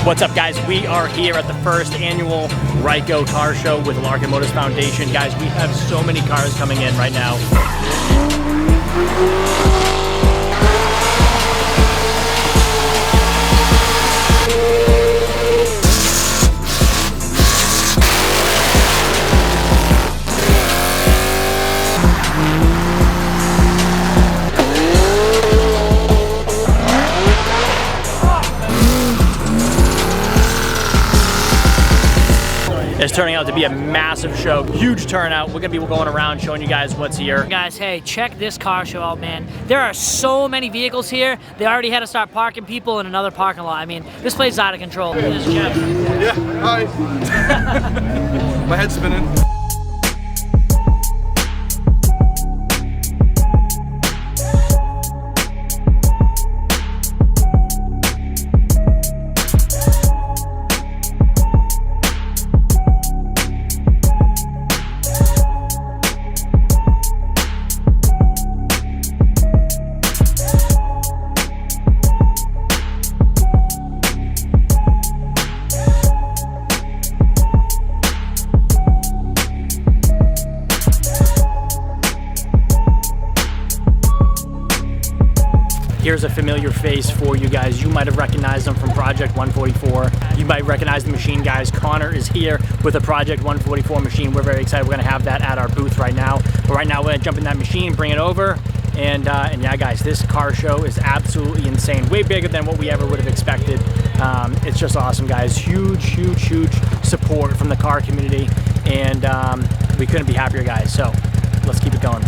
What's up, guys? We are here at the first annual RYCO Car Show with Larkin Motors Foundation. Guys, we have so many cars coming in right now. It's turning out to be a massive show, huge turnout. We're gonna be going around showing you guys what's here. Guys, hey, check this car show out, man. There are so many vehicles here. They already had to start parking people in another parking lot. I mean, this place is out of control. This is Jeff. Yeah, hi. My head's spinning. Here's a familiar face for you guys. You might have recognized them from Project 144. You might recognize the machine guys. Connor is here with a Project 144 machine. We're very excited. We're gonna have that at our booth right now. But right now we're gonna jump in that machine, bring it over, and yeah, guys, this car show is absolutely insane. Way bigger than what we ever would have expected. It's just awesome, guys. Huge, huge, huge support from the car community, and we couldn't be happier, guys. So let's keep it going.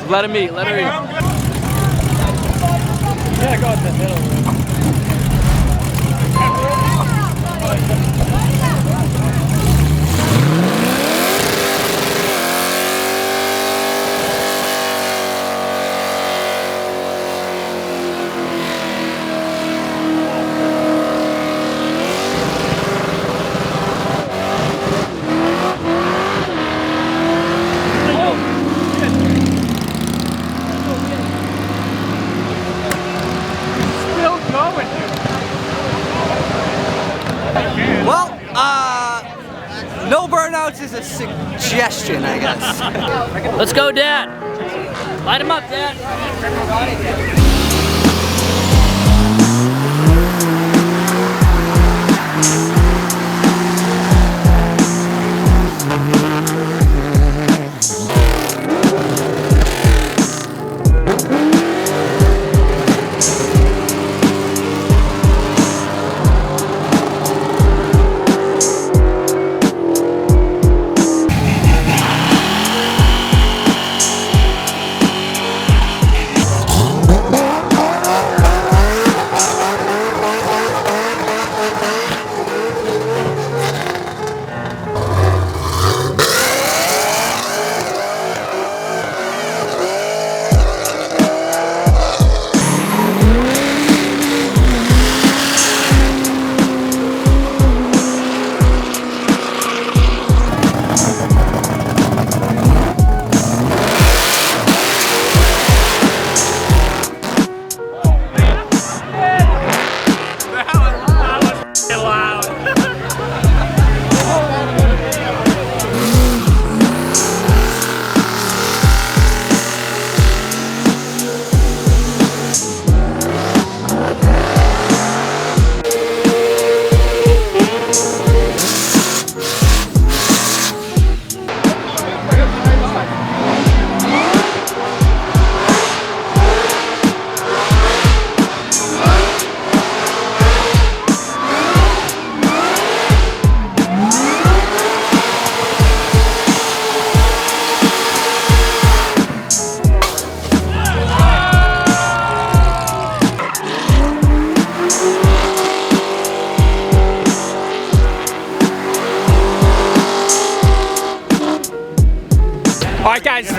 Let him eat, let him eat. Yeah, go in the middle. No burnouts is a suggestion, I guess. Let's go, Dad. Light him up, Dad. right, guys,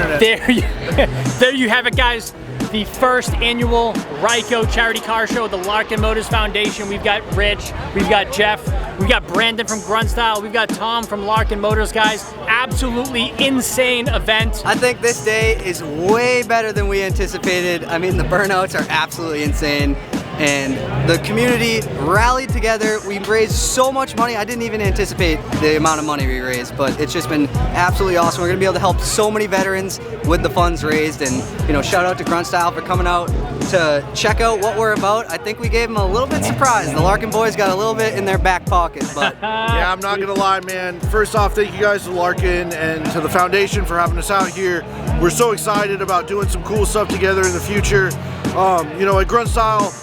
there you have it, guys. The first annual RYCO Charity Car Show, the Larkin Motors Foundation. We've got Rich, we've got Jeff, we've got Brandon from Gruntstyle, we've got Tom from Larkin Motors, guys. Absolutely insane event. I think this day is way better than we anticipated. I mean, the burnouts are absolutely insane. And the community rallied together. We raised so much money. I didn't even anticipate the amount of money we raised, but it's just been absolutely awesome. We're gonna be able to help so many veterans with the funds raised, and you know, shout out to Gruntstyle for coming out to check out what we're about. I think we gave them a little bit surprised. The Larkin boys got a little bit in their back pocket, but yeah, I'm not gonna lie, man. First off, thank you guys to Larkin and to the foundation for having us out here. We're so excited about doing some cool stuff together in the future. You know, at Gruntstyle,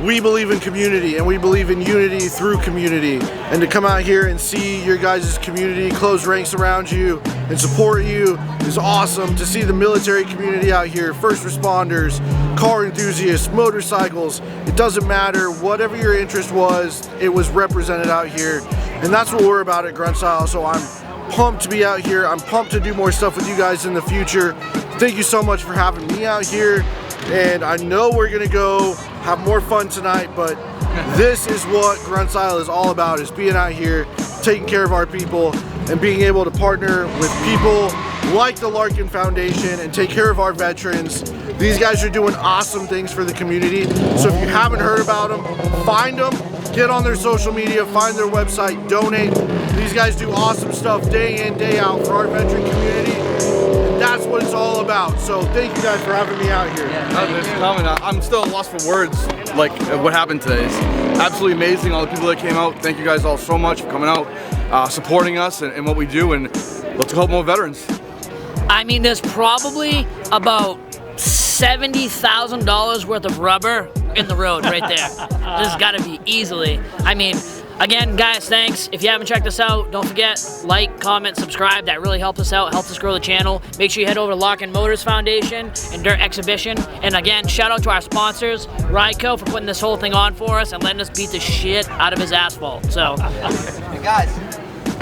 we believe in community, and we believe in unity through community. And to come out here and see your guys' community close ranks around you and support you is awesome. To see the military community out here, first responders, car enthusiasts, motorcycles, it doesn't matter. Whatever your interest was, it was represented out here. And that's what we're about at Gruntstyle. So I'm pumped to be out here. I'm pumped to do more stuff with you guys in the future. Thank you so much for having me out here. And I know we're gonna go have more fun tonight, but this is what Gruntstyle is all about, is being out here, taking care of our people, and being able to partner with people like the Larkin Foundation and take care of our veterans. These guys are doing awesome things for the community. So if you haven't heard about them, find them, get on their social media, find their website, donate. These guys do awesome stuff day in, day out for our veteran community. That's what it's all about. So thank you guys for having me out here. I'm still lost for words, like what happened today. It's absolutely amazing, all the people that came out. Thank you guys all so much for coming out, supporting us and what we do, and let's help more veterans. I mean, there's probably about $70,000 worth of rubber in the road right there. There's gotta be easily. I mean, again, guys, thanks. If you haven't checked us out, don't forget, like, comment, subscribe. That really helps us out, helps us grow the channel. Make sure you head over to Larkin Motors Foundation and Dirt Exhibition. And again, shout out to our sponsors, RYCO, for putting this whole thing on for us and letting us beat the shit out of his asphalt. So, hey guys,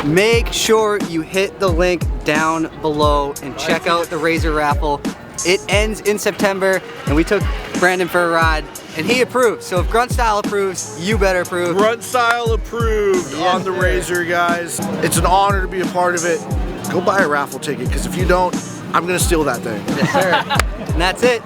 make sure you hit the link down below and check out the Razer raffle. It ends in September, and we took Brandon for a ride, and he approved. So if Gruntstyle approves, you better approve. Gruntstyle approved on the Razer, guys. It's an honor to be a part of it. Go buy a raffle ticket, because if you don't, I'm gonna steal that thing. Yes, sir. And that's it.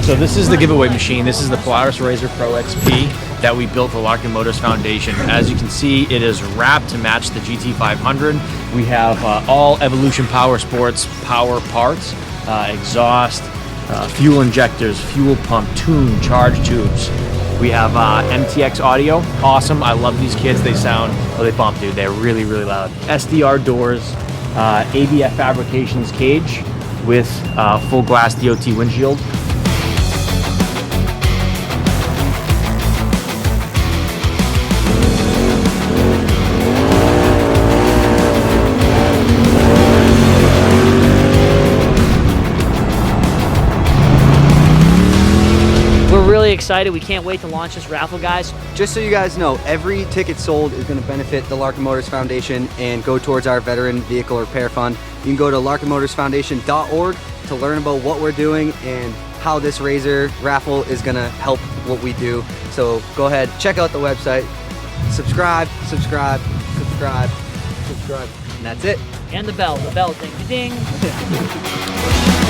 So this is the giveaway machine. This is the Polaris RZR Pro XP that we built for Larkin Motors Foundation. As you can see, it is wrapped to match the GT500. We have all Evolution Power Sports power parts, exhaust, fuel injectors, fuel pump, tune, charge tubes. We have MTX audio. Awesome. I love these kids. They sound, oh, they bump, dude. They're really, really loud. SDR doors, ABF Fabrications cage with full glass DOT windshield. really excited. We can't wait to launch this raffle, guys. Just so you guys know, every ticket sold is going to benefit the Larkin Motors Foundation and go towards our Veteran Vehicle Repair Fund. You can go to larkinmotorsfoundation.org to learn about what we're doing and how this Razer raffle is going to help what we do. So go ahead, check out the website, subscribe, subscribe, subscribe, subscribe, and that's it. And the bell thing. Ding!